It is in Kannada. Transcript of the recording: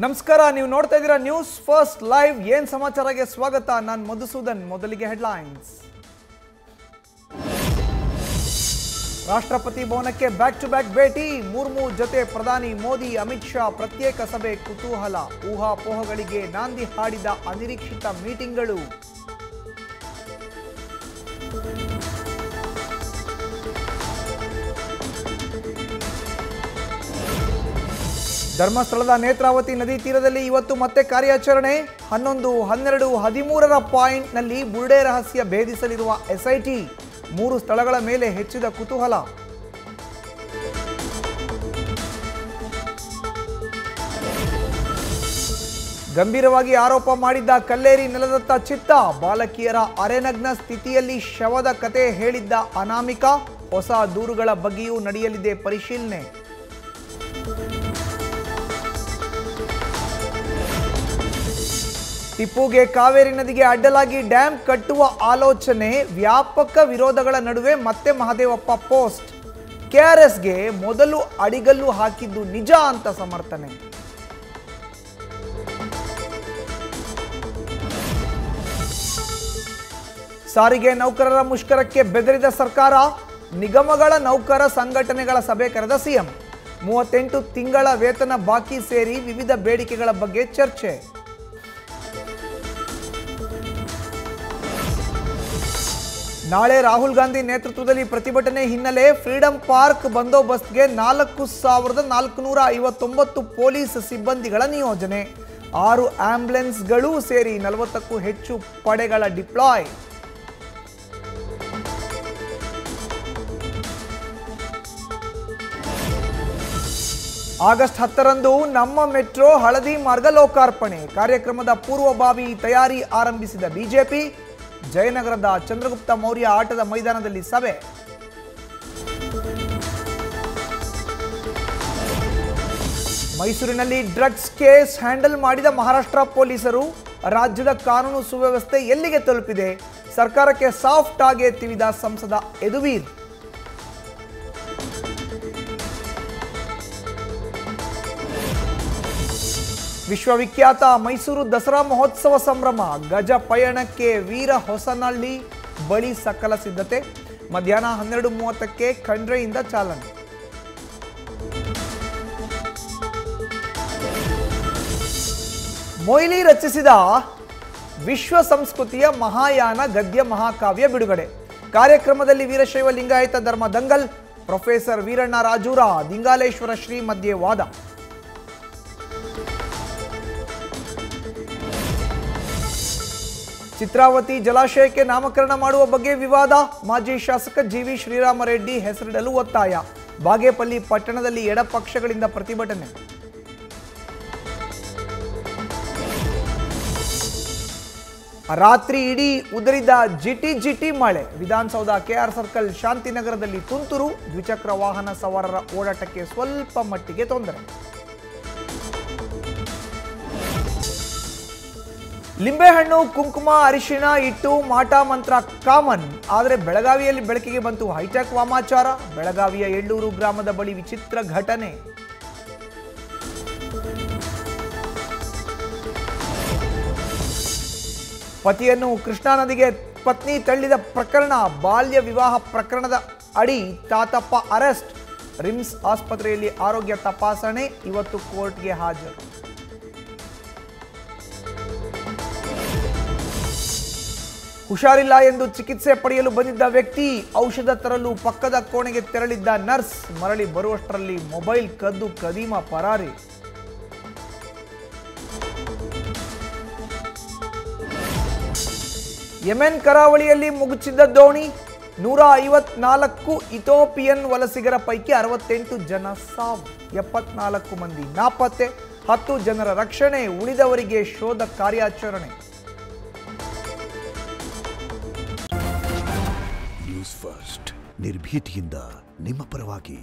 ನಮಸ್ಕಾರ, ನೀವು ನೋಡ್ತಾ ಇದ್ದೀರಾ ನ್ಯೂಸ್ ಫಸ್ಟ್ ಲೈವ್. ಏನ್ ಸಮಾಚಾರಕ್ಕೆ ಸ್ವಾಗತ. ನಾನು ಮಧುಸೂದನ್. ಮೊದಲಿಗೆ ಹೆಡ್ಲೈನ್ಸ್. ರಾಷ್ಟ್ರಪತಿ ಭವನಕ್ಕೆ ಬ್ಯಾಕ್ ಟು ಬ್ಯಾಕ್ ಭೇಟಿ. ಮುರ್ಮು ಜೊತೆ ಪ್ರಧಾನಿ ಮೋದಿ, ಅಮಿತ್ ಶಾ ಪ್ರತ್ಯೇಕ ಸಭೆ. ಕುತೂಹಲ, ಊಹಾಪೋಹಗಳಿಗೆ ನಾಂದಿ ಹಾಡಿದ ಅನಿರೀಕ್ಷಿತ ಮೀಟಿಂಗ್ಗಳು. ಧರ್ಮಸ್ಥಳದ ನೇತ್ರಾವತಿ ನದಿ ತೀರದಲ್ಲಿ ಇವತ್ತು ಮತ್ತೆ ಕಾರ್ಯಾಚರಣೆ. 11, 12, 13ರ ಪಾಯಿಂಟ್ನಲ್ಲಿ ಬುರುಡೆ ರಹಸ್ಯ ಭೇದಿಸಲಿರುವ ಎಸ್ಐಟಿ. 3 ಸ್ಥಳಗಳ ಮೇಲೆ ಹೆಚ್ಚಿದ ಕುತೂಹಲ. ಗಂಭೀರವಾಗಿ ಆರೋಪ ಮಾಡಿದ್ದ ಕಲ್ಲೇರಿ ನೆಲದತ್ತ ಚಿತ್ತ. ಬಾಲಕಿಯರ ಅರೆನಗ್ನ ಸ್ಥಿತಿಯಲ್ಲಿ ಶವದ ಕತೆ ಹೇಳಿದ್ದ ಅನಾಮಿಕ. ಹೊಸ ದೂರುಗಳ ಬಗ್ಗೆಯೂ ನಡೆಯಲಿದೆ ಪರಿಶೀಲನೆ. ಟಿಪ್ಪುಗೆ ಕಾವೇರಿ ನದಿಗೆ ಅಡ್ಡಲಾಗಿ ಡ್ಯಾಂ ಕಟ್ಟುವ ಆಲೋಚನೆ. ವ್ಯಾಪಕ ವಿರೋಧಗಳ ನಡುವೆ ಮತ್ತೆ ಮಹದೇವಪ್ಪ ಪೋಸ್ಟ್. ಕೆಆರ್ಎಸ್ಗೆ ಮೊದಲು ಅಡಿಗಲ್ಲು ಹಾಕಿದ್ದು ನಿಜ ಅಂತ ಸಮರ್ಥನೆ. ಸಾರಿಗೆ ನೌಕರರ ಮುಷ್ಕರಕ್ಕೆ ಬೆದರಿದ ಸರ್ಕಾರ. ನಿಗಮಗಳ ನೌಕರ ಸಂಘಟನೆಗಳ ಸಭೆ ಕರೆದ ಸಿಎಂ. 38 ತಿಂಗಳ ವೇತನ ಬಾಕಿ ಸೇರಿ ವಿವಿಧ ಬೇಡಿಕೆಗಳ ಬಗ್ಗೆ ಚರ್ಚೆ. ನಾಳೆ ರಾಹುಲ್ ಗಾಂಧಿ ನೇತೃತ್ವದಲ್ಲಿ ಪ್ರತಿಭಟನೆ ಹಿನ್ನೆಲೆ ಫ್ರೀಡಂ ಪಾರ್ಕ್ ಬಂದೋಬಸ್ತ್ಗೆ 4459 ಪೊಲೀಸ್ ಸಿಬ್ಬಂದಿಗಳ ನಿಯೋಜನೆ. 6 ಆಂಬ್ಯುಲೆನ್ಸ್ಗಳು ಸೇರಿ 40ಕ್ಕೂ ಹೆಚ್ಚು ಪಡೆಗಳ ಡಿಪ್ಲಾಯ್. ಆಗಸ್ಟ್ 10ರಂದು ನಮ್ಮ ಮೆಟ್ರೋ ಹಳದಿ ಮಾರ್ಗ ಲೋಕಾರ್ಪಣೆ. ಕಾರ್ಯಕ್ರಮದ ಪೂರ್ವಭಾವಿ ತಯಾರಿ ಆರಂಭಿಸಿದ ಬಿಜೆಪಿ. ಜಯನಗರದ ಚಂದ್ರಗುಪ್ತ ಮೌರ್ಯ ಆಟದ ಮೈದಾನದಲ್ಲಿ ಸಭೆ. ಮೈಸೂರಿನಲ್ಲಿ ಡ್ರಗ್ಸ್ ಕೇಸ್ ಹ್ಯಾಂಡಲ್ ಮಾಡಿದ ಮಹಾರಾಷ್ಟ್ರ ಪೊಲೀಸರು. ರಾಜ್ಯದ ಕಾನೂನು ಸುವ್ಯವಸ್ಥೆ ಎಲ್ಲಿಗೆ ತಲುಪಿದೆ? ಸರ್ಕಾರಕ್ಕೆ ಸಾಫ್ಟ್ ಆಗಿ ತಿವಿದ ಸಂಸದ ಯದುವೀರ್. ವಿಶ್ವವಿಖ್ಯಾತ ಮೈಸೂರು ದಸರಾ ಮಹೋತ್ಸವ ಸಂಭ್ರಮ. ಗಜ ಪಯಣಕ್ಕೆ ವೀರ ಹೊಸನಹಳ್ಳಿ ಬಳಿ ಸಕಲ ಸಿದ್ಧತೆ. ಮಧ್ಯಾಹ್ನ 12:30ಕ್ಕೆ ಖಂಡ್ರೆಯಿಂದ ಚಾಲನೆ. ಮೊಯ್ಲಿ ರಚಿಸಿದ ವಿಶ್ವ ಸಂಸ್ಕೃತಿಯ ಮಹಾಯಾನ ಗದ್ಯ ಮಹಾಕಾವ್ಯ ಬಿಡುಗಡೆ. ಕಾರ್ಯಕ್ರಮದಲ್ಲಿ ವೀರಶೈವ ಲಿಂಗಾಯತ ಧರ್ಮ ದಂಗಲ್. ಪ್ರೊಫೆಸರ್ ವೀರಣ್ಣ ರಾಜೂರ, ದಿಂಗಾಲೇಶ್ವರ ಶ್ರೀ ಮಧ್ಯೆ ವಾದ. ಚಿತ್ರಾವತಿ ಜಲಾಶಯಕ್ಕೆ ನಾಮಕರಣ ಮಾಡುವ ಬಗ್ಗೆ ವಿವಾದ. ಮಾಜಿ ಶಾಸಕ ಜಿವಿ ಶ್ರೀರಾಮರೆಡ್ಡಿ ಹೆಸರಿಡಲು ಒತ್ತಾಯ. ಬಾಗೇಪಲ್ಲಿ ಪಟ್ಟಣದಲ್ಲಿ ಎಡಪಕ್ಷಗಳಿಂದ ಪ್ರತಿಭಟನೆ. ರಾತ್ರಿ ಇಡೀ ಉದುರಿದ ಜಿಟಿ ಮಳೆ. ವಿಧಾನಸೌಧ, ಕೆಆರ್ ಸರ್ಕಲ್, ಶಾಂತಿನಗರದಲ್ಲಿ ತುಂತುರು. ದ್ವಿಚಕ್ರ ವಾಹನ ಸವಾರರ ಓಡಾಟಕ್ಕೆ ಸ್ವಲ್ಪ ಮಟ್ಟಿಗೆ ತೊಂದರೆ. ಲಿಂಬೆಹಣ್ಣು, ಕುಂಕುಮ, ಅರಿಶಿಣ ಇಟ್ಟು ಮಾಟ ಮಂತ್ರ ಕಾಮನ್. ಆದರೆ ಬೆಳಗಾವಿಯಲ್ಲಿ ಬೆಳಕಿಗೆ ಬಂತು ಹೈಟೆಕ್ ವಾಮಾಚಾರ. ಬೆಳಗಾವಿಯ ಎಳ್ಳೂರು ಗ್ರಾಮದ ಬಳಿ ವಿಚಿತ್ರ ಘಟನೆ. ಪತಿಯನ್ನು ಕೃಷ್ಣಾ ನದಿಗೆ ಪತ್ನಿ ತಳ್ಳಿದ ಪ್ರಕರಣ. ಬಾಲ್ಯ ವಿವಾಹ ಪ್ರಕರಣದ ಅಡಿ ತಾತಪ್ಪ ಅರೆಸ್ಟ್. ರಿಮ್ಸ್ ಆಸ್ಪತ್ರೆಯಲ್ಲಿ ಆರೋಗ್ಯ ತಪಾಸಣೆ. ಇವತ್ತು ಕೋರ್ಟ್ಗೆ ಹಾಜರು. ಹುಷಾರಿಲ್ಲ ಎಂದು ಚಿಕಿತ್ಸೆ ಪಡೆಯಲು ಬಂದಿದ್ದ ವ್ಯಕ್ತಿ. ಔಷಧ ತರಲು ಪಕ್ಕದ ಕೋಣೆಗೆ ತೆರಳಿದ್ದ ನರ್ಸ್. ಮರಳಿ ಬರುವಷ್ಟರಲ್ಲಿ ಮೊಬೈಲ್ ಕದ್ದು ಕದೀಮ ಪರಾರಿ. ಯೆಮೆನ್ ಕರಾವಳಿಯಲ್ಲಿ ಮುಗುಚಿದ್ದ ದೋಣಿ. 154 ಇಥಿಯೋಪಿಯನ್ ವಲಸಿಗರ ಪೈಕಿ 68 ಜನ ಸಾವು. 74 ಮಂದಿ ನಾಪತ್ತೆ. 10 ಜನರ ರಕ್ಷಣೆ. ಉಳಿದವರಿಗೆ ಶೋಧ ಕಾರ್ಯಾಚರಣೆ. ನ್ಯೂಸ್ ಫಸ್ಟ್, ನಿರ್ಭೀತಿಯಿಂದ ನಿಮ್ಮ ಪರವಾಗಿ.